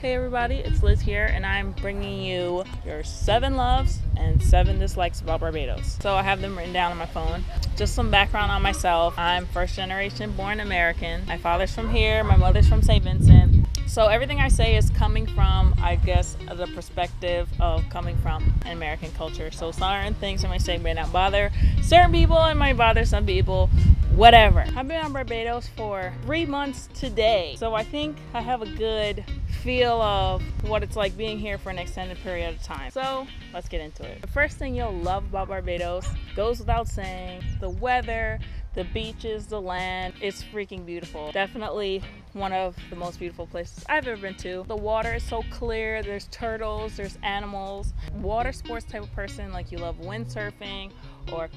Hey everybody, it's Liz here, and I'm bringing you your 7 loves and 7 dislikes about Barbados. So I have them written down on my phone. Just some background on myself. I'm first generation born American. My father's from here, my mother's from St. Vincent. So everything I say is coming from, I guess, the perspective of coming from an American culture. So certain things I might say may not bother certain people and might bother some people. Whatever. I've been on Barbados for 3 months today. So I think I have a good feel of what it's like being here for an extended period of time. So let's get into it. The first thing you'll love about Barbados goes without saying: the weather, the beaches, the land. It's freaking beautiful. Definitely one of the most beautiful places I've ever been to. The water is so clear. There's turtles, there's animals. Water sports type of person, like you love windsurfing or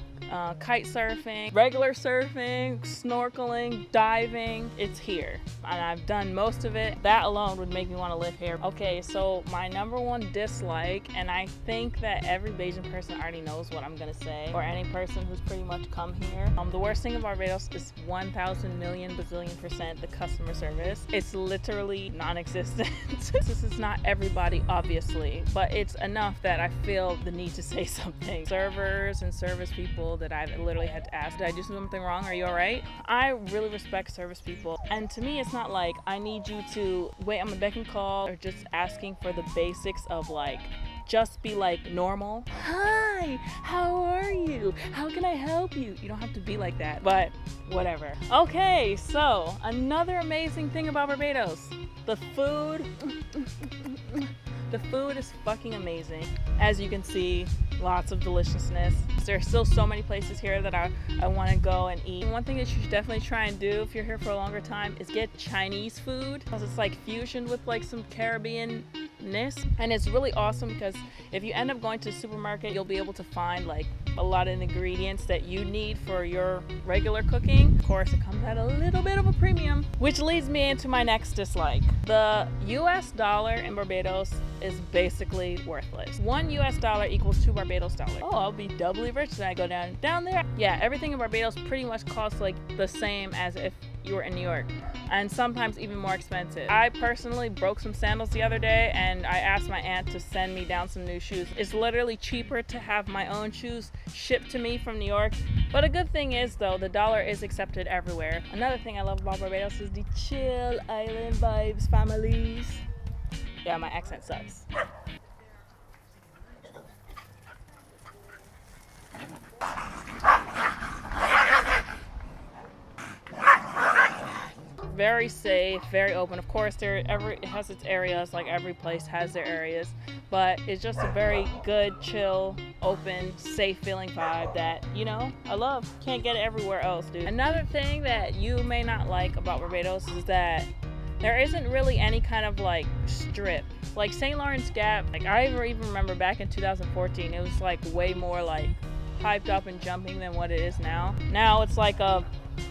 kite surfing, regular surfing, snorkeling, diving. It's here, and I've done most of it. That alone would make me want to live here. Okay, so my number one dislike, and I think that every Bajan person already knows what I'm gonna say, or any person who's pretty much come here. The worst thing about Barbados is 1,000 million bazillion % the customer service. It's literally non-existent. This is not everybody, obviously, but it's enough that I feel the need to say something. Servers and service people that I've literally had to ask, did I do something wrong? Are you all right? I really respect service people, and to me it's not like I need you to wait on the beck and call or just asking for the basics of like, just be like normal. Hi, how are you? How can I help you? You don't have to be like that, but whatever. Okay, so another amazing thing about Barbados, the food. The food is fucking amazing. As you can see, lots of deliciousness. There are still so many places here that I want to go and eat. One thing that you should definitely try and do if you're here for a longer time is get Chinese food, because it's like fusion with like some Caribbean-ness, and it's really awesome because if you end up going to the supermarket, you'll be able to find like a lot of ingredients that you need for your regular cooking. Of course, it comes at a little bit of a premium, which leads me into my next dislike. The US dollar in Barbados is basically worthless. $1 equals 2 Barbados dollars. Oh, I'll be doubly rich when I go down there. Yeah, everything in Barbados pretty much costs like the same as if you were in New York, and sometimes even more expensive. I personally broke some sandals the other day, and I asked my aunt to send me down some new shoes. It's literally cheaper to have my own shoes shipped to me from New York. But a good thing is though, the dollar is accepted everywhere. Another thing I love about Barbados is the chill island vibes, families. Yeah, my accent sucks. Very safe, very open. Of course, it has its areas, like every place has their areas, but it's just a very good, chill, open, safe feeling vibe that, you know, I love. Can't get it everywhere else, dude. Another thing that you may not like about Barbados is that there isn't really any kind of like strip. Like St. Lawrence Gap, like I even remember back in 2014, it was like way more like hyped up and jumping than what it is now. Now it's like a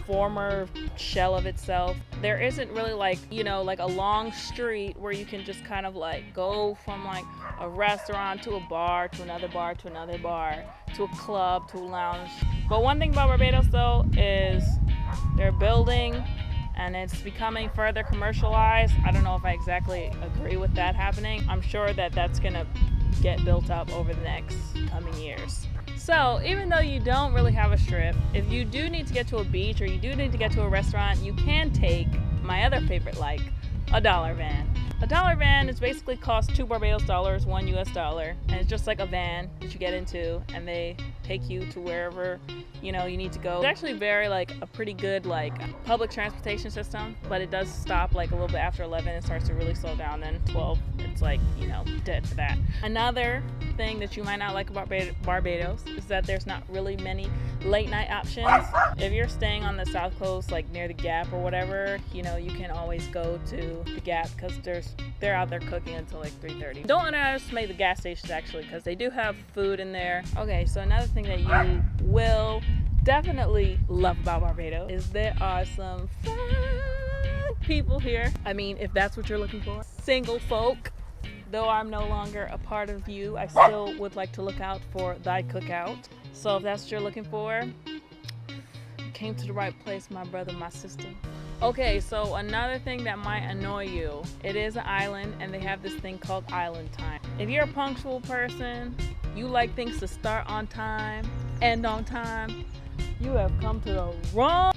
former shell of itself. There isn't really like, you know, like a long street where you can just kind of like go from like a restaurant to a bar to another bar to another bar to a club to a lounge. But one thing about Barbados though is they're building and it's becoming further commercialized. I don't know if I exactly agree with that happening. I'm sure that that's gonna get built up over the next coming years. So even though you don't really have a strip, if you do need to get to a beach or you do need to get to a restaurant, you can take my other favorite, like a dollar van. A dollar van is basically costs 2 Barbados dollars, $1 and it's just like a van that you get into, and they take you to wherever you know you need to go. It's actually very like a pretty good like public transportation system, but it does stop like a little bit after 11 and starts to really slow down. Then 12, it's like, you know, dead for that. Another thing that you might not like about Barbados is that there's not really many late night options. If you're staying on the south coast, like near the Gap or whatever, you know, you can always go to the Gap because they're out there cooking until like 3:30. Don't underestimate the gas stations actually, because they do have food in there. Okay, so another thing that you will definitely love about Barbados is there are some fun people here. I mean, if that's what you're looking for. Single folk. Though I'm no longer a part of you, I still would like to look out for thy cookout. So if that's what you're looking for, you came to the right place, my brother, my sister. Okay, so another thing that might annoy you, it is an island and they have this thing called island time. If you're a punctual person, you like things to start on time, end on time, you have come to the wrong.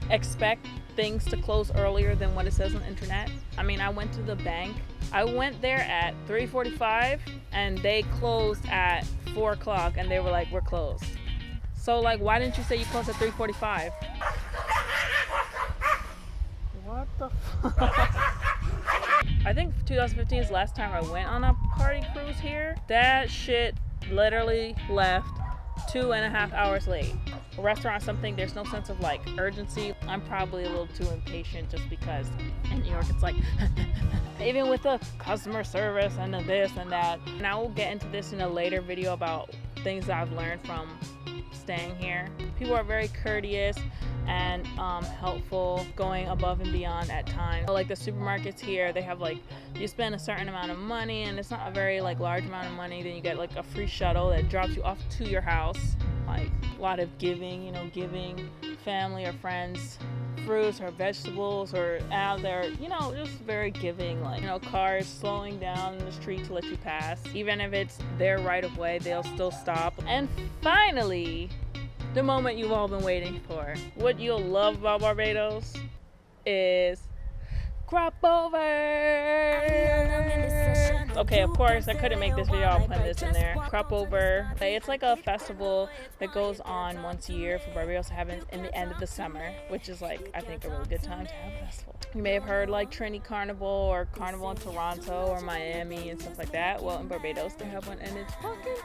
Expect things to close earlier than what it says on the internet. I mean, I went to the bank. I went there at 3:45 and they closed at 4 o'clock and they were like, we're closed. So like, why didn't you say you closed at 3:45? What the fuck? I think 2015 is the last time I went on a party cruise here. That shit literally left 2.5 hours late. A restaurant or something, there's no sense of like urgency. I'm probably a little too impatient just because in New York it's like even with the customer service and the this and that. And I will get into this in a later video about things that I've learned from staying here. People are very courteous and helpful, going above and beyond at times. So, like the supermarkets here, they have like, you spend a certain amount of money and it's not a very like large amount of money, then you get like a free shuttle that drops you off to your house. Like a lot of giving, you know, giving family or friends fruits or vegetables or out there, you know, just very giving. Like, you know, cars slowing down in the street to let you pass. Even if it's their right of way, they'll still stop. And finally, the moment you've all been waiting for. What you'll love about Barbados is crop over. Okay, of course, I couldn't make this video, I'll put this in there. Crop over. It's like a festival that goes on once a year for Barbados. It happens in the end of the summer, which is like, I think, a really good time to have a festival. You may have heard like Trinity Carnival or Carnival in Toronto or Miami and stuff like that. Well, in Barbados, they have one and it's fucking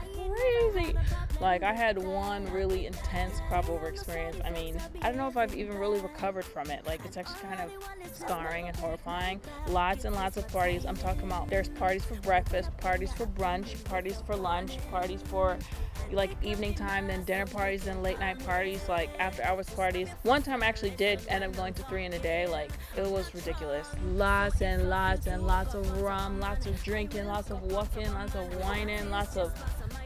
crazy. Like, I had one really intense crop over experience. I mean, I don't know if I've even really recovered from it. Like, it's actually kind of scarring and horrifying. Lots and lots of parties. I'm talking about, there's parties for breakfast, parties for brunch, parties for lunch, parties for like evening time, then dinner parties, then late night parties, like after hours parties. One time I actually did end up going to 3 in a day. Like, it was ridiculous. Lots and lots and lots of rum, lots of drinking, lots of walking, lots of whining, lots of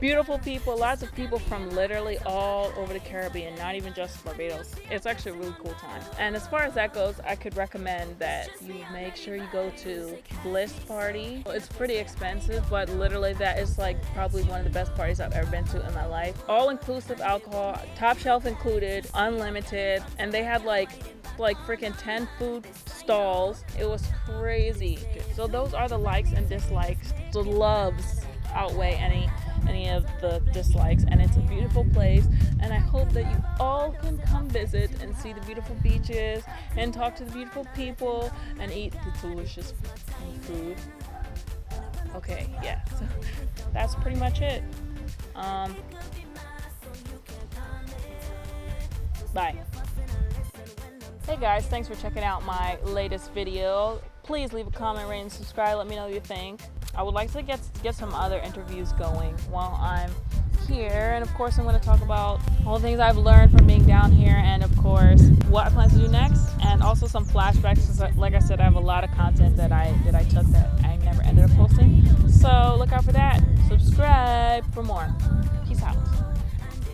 beautiful people, lots of people from literally all over the Caribbean, not even just Barbados. It's actually a really cool time. And as far as that goes, I could recommend that you make sure you go to Bliss Party. It's pretty expensive, but literally that is like probably one of the best parties I've ever been to in my life. All inclusive alcohol, top shelf included, unlimited, and they had like freaking 10 food stalls. It was crazy. So those are the likes and dislikes. The loves outweigh any of the dislikes, and it's a beautiful place, and I hope that you all can come visit and see the beautiful beaches and talk to the beautiful people and eat the delicious food. Okay, yeah, so that's pretty much it. Bye. Hey guys, thanks for checking out my latest video. Please leave a comment, rate, and subscribe. Let me know what you think. I would like to get some other interviews going while I'm here, and of course I'm going to talk about all the things I've learned from being down here, and of course what I plan to do next, and also some flashbacks. Like I said, I have a lot of content that I took that I never ended up posting, so look out for that. Subscribe for more. Peace out.